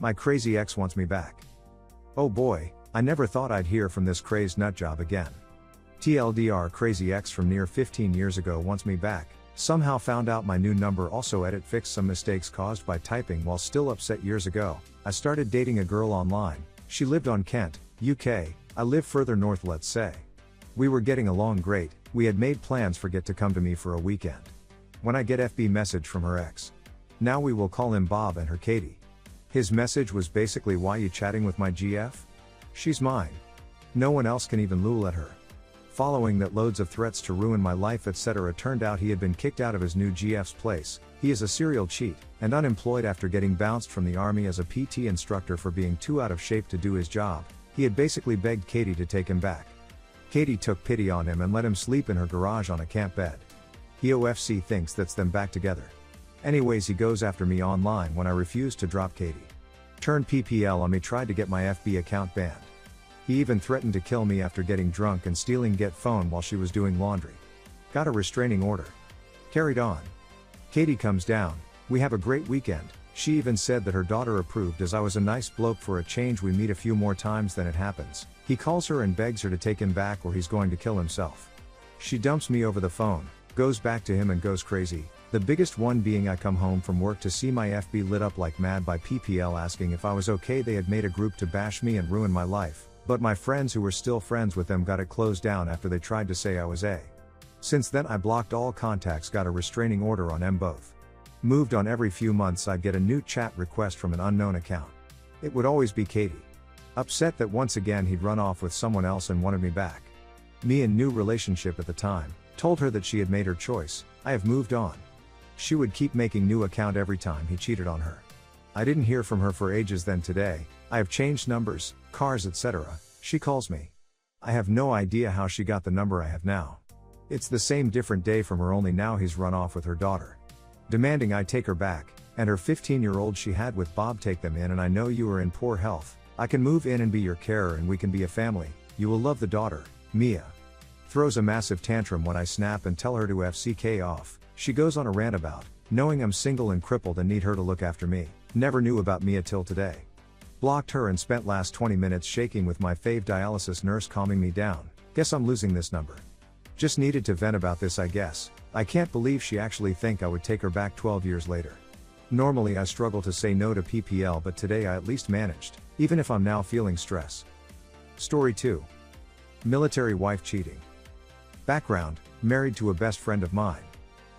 My crazy ex wants me back. Oh boy, I never thought I'd hear from this crazed nutjob again. TLDR, crazy ex from near 15 years ago wants me back. Somehow found out my new number, also fixed some mistakes caused by typing while still upset years ago. I started dating a girl online. She lived on Kent, UK, I live further north, let's say. We were getting along great, we had made plans for get to come to me for a weekend. When I get FB message from her ex. Now we will call him Bob and her Katie. His message was basically, why you chatting with my GF? She's mine. No one else can even lure at her. Following that, loads of threats to ruin my life etc. Turned out he had been kicked out of his new GF's place. He is a serial cheat, and unemployed after getting bounced from the army as a PT instructor for being too out of shape to do his job. He had basically begged Katie to take him back. Katie took pity on him and let him sleep in her garage on a camp bed. He OFC thinks that's them back together. Anyways, he goes after me online when I refused to drop Katie. Turned PPL on me, tried to get my FB account banned. He even threatened to kill me after getting drunk and stealing get phone while she was doing laundry. Got a restraining order. Carried on. Katie comes down, we have a great weekend. She even said that her daughter approved, as I was a nice bloke for a change. We meet a few more times than it happens. He calls her and begs her to take him back or he's going to kill himself. She dumps me over the phone, goes back to him and goes crazy. The biggest one being, I come home from work to see my FB lit up like mad by PPL asking if I was okay. They had made a group to bash me and ruin my life, but my friends who were still friends with them got it closed down after they tried to say I was a. Since then I blocked all contacts, got a restraining order on them both. Moved on. Every few months I'd get a new chat request from an unknown account. It would always be Katie. Upset that once again he'd run off with someone else and wanted me back. Me in new relationship at the time, told her that she had made her choice, I have moved on. She would keep making new account every time he cheated on her. I didn't hear from her for ages. Then today, I have changed numbers, cars etc. She calls me. I have no idea how she got the number I have now. It's the same different day from her, only now he's run off with her daughter. Demanding I take her back, and her 15-year-old she had with Bob. Take them in, and I know you are in poor health. I can move in and be your carer and we can be a family. You will love the daughter, Mia. Throws a massive tantrum when I snap and tell her to FCK off. She goes on a rant about knowing I'm single and crippled and need her to look after me. Never knew about Mia till today. Blocked her and spent last 20 minutes shaking with my fave dialysis nurse calming me down. Guess I'm losing this number. Just needed to vent about this, I guess. I can't believe she actually think I would take her back 12 years later. Normally I struggle to say no to PPL, but today I at least managed, even if I'm now feeling stress. Story 2. Military wife cheating. Background: married to a best friend of mine.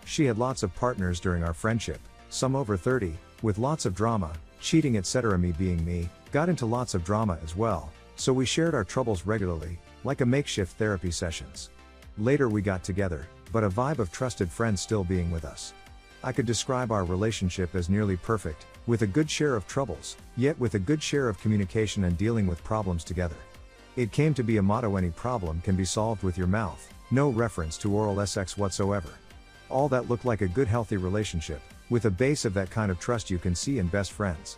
She had lots of partners during our friendship, some over 30, with lots of drama, cheating etc. Me being me, got into lots of drama as well, so we shared our troubles regularly, like a makeshift therapy sessions. Later we got together, but a vibe of trusted friends still being with us. I could describe our relationship as nearly perfect, with a good share of troubles, yet with a good share of communication and dealing with problems together. It came to be a motto: any problem can be solved with your mouth, no reference to oral sex whatsoever. All that looked like a good healthy relationship, with a base of that kind of trust you can see in best friends.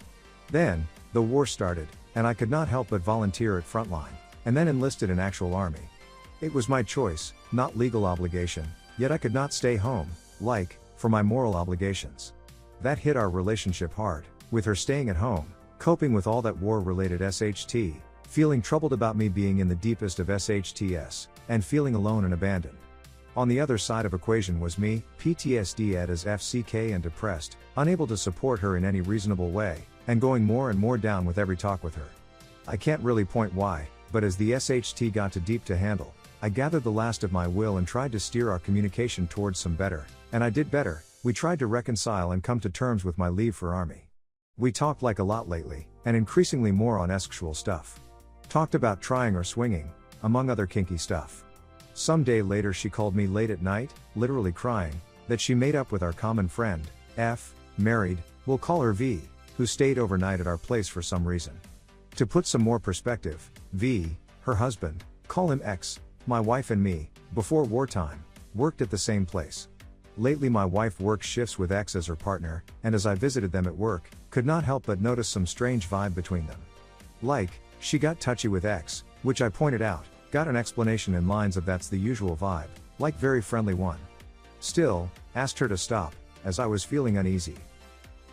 Then, the war started, and I could not help but volunteer at Frontline, and then enlisted in actual army. It was my choice, not legal obligation, yet I could not stay home, for my moral obligations. That hit our relationship hard, with her staying at home, coping with all that war-related SHT, feeling troubled about me being in the deepest of SHTS, and feeling alone and abandoned. On the other side of equation was me, PTSD ed as FCK and depressed, unable to support her in any reasonable way, and going more and more down with every talk with her. I can't really point why, but as the SHT got too deep to handle, I gathered the last of my will and tried to steer our communication towards some better, and I did better. We tried to reconcile and come to terms with my leave for army. We talked like a lot lately, and increasingly more on sexual stuff. Talked about trying or swinging, among other kinky stuff. Some day later she called me late at night, literally crying, that she made up with our common friend, F, married, we'll call her V, who stayed overnight at our place for some reason. To put some more perspective, V, her husband, call him X, my wife and me, before wartime, worked at the same place. Lately my wife works shifts with X as her partner, and as I visited them at work, could not help but notice some strange vibe between them. She got touchy with X, which I pointed out, got an explanation in lines of that's the usual vibe, very friendly one. Still, asked her to stop, as I was feeling uneasy.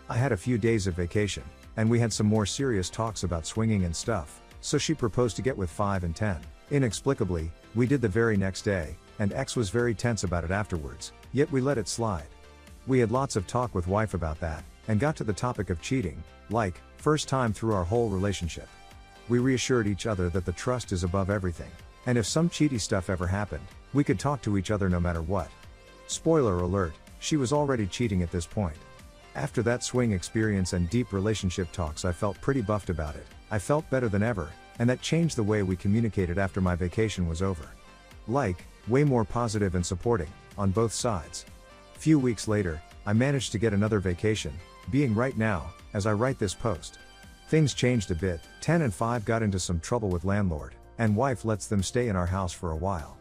I had a few days of vacation, and we had some more serious talks about swinging and stuff, so she proposed to get with 5 and 10. Inexplicably, we did the very next day, and X was very tense about it afterwards, yet we let it slide. We had lots of talk with wife about that, and got to the topic of cheating, like, first time through our whole relationship. We reassured each other that the trust is above everything, and if some cheaty stuff ever happened, we could talk to each other no matter what. Spoiler alert, she was already cheating at this point. After that swing experience and deep relationship talks, I felt pretty buffed about it. I felt better than ever, and that changed the way we communicated after my vacation was over. Like, way more positive and supporting, on both sides. Few weeks later, I managed to get another vacation, being right now, as I write this post. Things changed a bit. 10 and 5 got into some trouble with landlord, and wife lets them stay in our house for a while.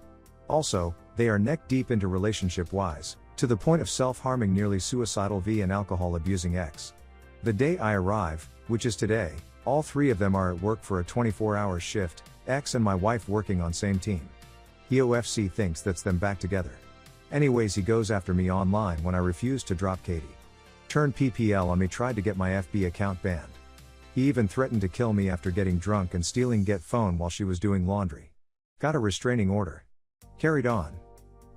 Also, they are neck deep into relationship wise, to the point of self-harming, nearly suicidal v and alcohol abusing X. The day I arrive, which is today, all three of them are at work for a 24-hour shift, X and my wife working on same team. EOFC thinks that's them back together. Anyways, he goes after me online when I refuse to drop Katie. Turned PPL on me, tried to get my FB account banned. He even threatened to kill me after getting drunk and stealing get phone while she was doing laundry. Got a restraining order. Carried on.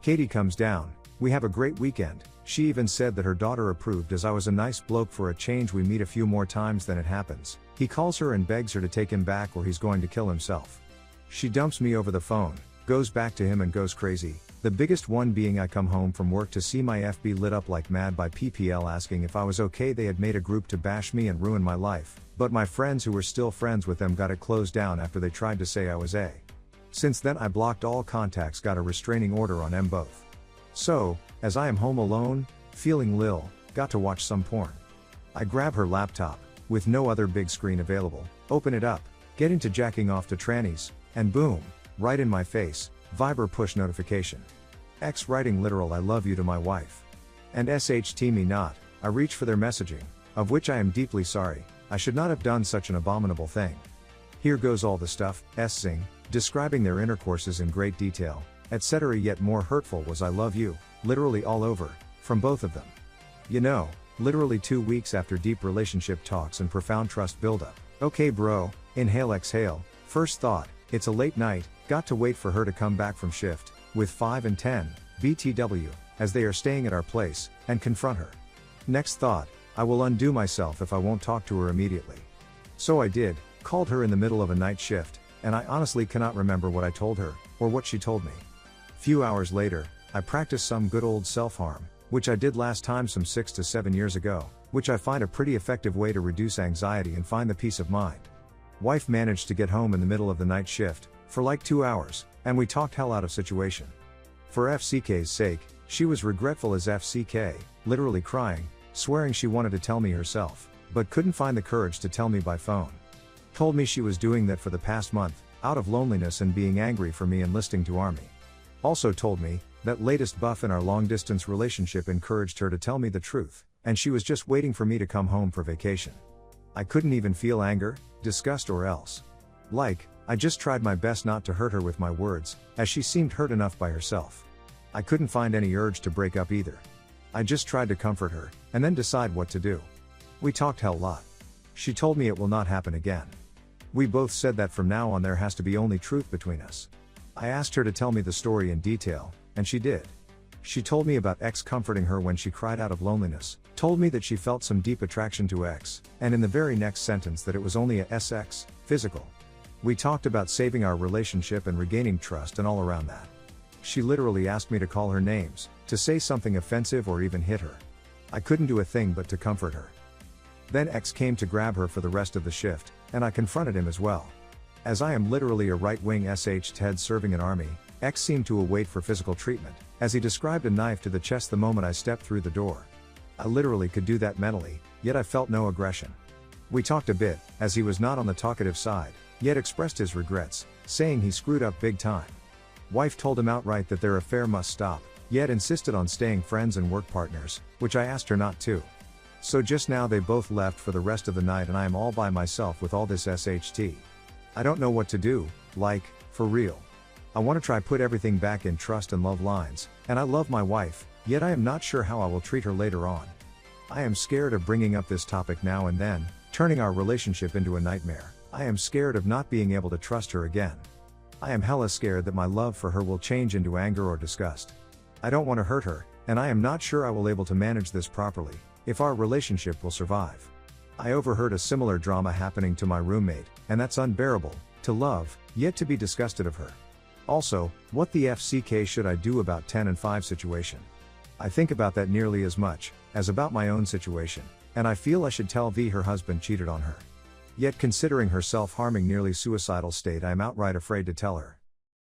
Katie comes down, we have a great weekend. She even said that her daughter approved, as I was a nice bloke for a change. We meet a few more times than it happens. He calls her and begs her to take him back or he's going to kill himself. She dumps me over the phone, goes back to him and goes crazy. The biggest one being I come home from work to see my FB lit up like mad by PPL asking if I was okay. They had made a group to bash me and ruin my life, but my friends who were still friends with them got it closed down after they tried to say I was a. Since then I blocked all contacts, got a restraining order on them both. So, as I am home alone, feeling lil, got to watch some porn. I grab her laptop, with no other big screen available, open it up, get into jacking off to trannies, and boom, right in my face, Viber push notification. X writing literal I love you to my wife. And SHT me not, I reach for their messaging, of which I am deeply sorry, I should not have done such an abominable thing. Here goes all the stuff, sing, describing their intercourses in great detail, etc. Yet more hurtful was I love you, literally all over, from both of them. You know, literally 2 weeks after deep relationship talks and profound trust buildup. Okay bro, inhale exhale, first thought, it's a late night, got to wait for her to come back from shift, with 5 and 10, BTW, as they are staying at our place, and confront her. Next thought, I will undo myself if I won't talk to her immediately. So I did, called her in the middle of a night shift, and I honestly cannot remember what I told her, or what she told me. Few hours later, I practiced some good old self-harm, which I did last time some 6 to 7 years ago, which I find a pretty effective way to reduce anxiety and find the peace of mind. Wife managed to get home in the middle of the night shift, for like 2 hours, and we talked hell out of situation. For FCK's sake, she was regretful as FCK, literally crying, swearing she wanted to tell me herself, but couldn't find the courage to tell me by phone. Told me she was doing that for the past month, out of loneliness and being angry for me enlisting to army. Also told me, that latest buff in our long-distance relationship encouraged her to tell me the truth, and she was just waiting for me to come home for vacation. I couldn't even feel anger, disgust or else. Like, I just tried my best not to hurt her with my words, as she seemed hurt enough by herself. I couldn't find any urge to break up either. I just tried to comfort her, and then decide what to do. We talked hell lot. She told me it will not happen again. We both said that from now on there has to be only truth between us. I asked her to tell me the story in detail, and she did. She told me about X comforting her when she cried out of loneliness, told me that she felt some deep attraction to X, and in the very next sentence that it was only a SX, physical. We talked about saving our relationship and regaining trust and all around that. She literally asked me to call her names, to say something offensive or even hit her. I couldn't do a thing but to comfort her. Then X came to grab her for the rest of the shift, and I confronted him as well. As I am literally a right-wing SH Ted serving an army, X seemed to await for physical treatment, as he described a knife to the chest the moment I stepped through the door. I literally could do that mentally, yet I felt no aggression. We talked a bit, as he was not on the talkative side, yet expressed his regrets, saying he screwed up big time. Wife told him outright that their affair must stop, yet insisted on staying friends and work partners, which I asked her not to. So just now they both left for the rest of the night and I am all by myself with all this SHT. I don't know what to do, like, for real. I want to try put everything back in trust and love lines, and I love my wife, yet I am not sure how I will treat her later on. I am scared of bringing up this topic now and then, turning our relationship into a nightmare. I am scared of not being able to trust her again. I am hella scared that my love for her will change into anger or disgust. I don't want to hurt her, and I am not sure I will able to manage this properly, if our relationship will survive. I overheard a similar drama happening to my roommate, and that's unbearable, to love, yet to be disgusted of her. Also, what the FCK should I do about 10 and 5 situation? I think about that nearly as much, as about my own situation, and I feel I should tell V her husband cheated on her. Yet considering her self-harming nearly suicidal state, I am outright afraid to tell her.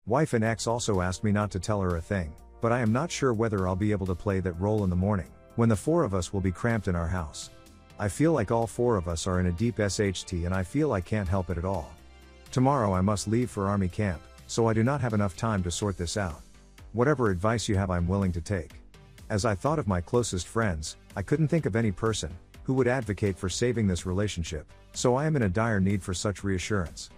Wife and ex also asked me not to tell her a thing, but I am not sure whether I'll be able to play that role in the morning, when the 4 of us will be cramped in our house. I feel like all 4 of us are in a deep SHT and I feel I can't help it at all. Tomorrow I must leave for army camp, so I do not have enough time to sort this out. Whatever advice you have I'm willing to take. As I thought of my closest friends, I couldn't think of any person who would advocate for saving this relationship, so I am in a dire need for such reassurance.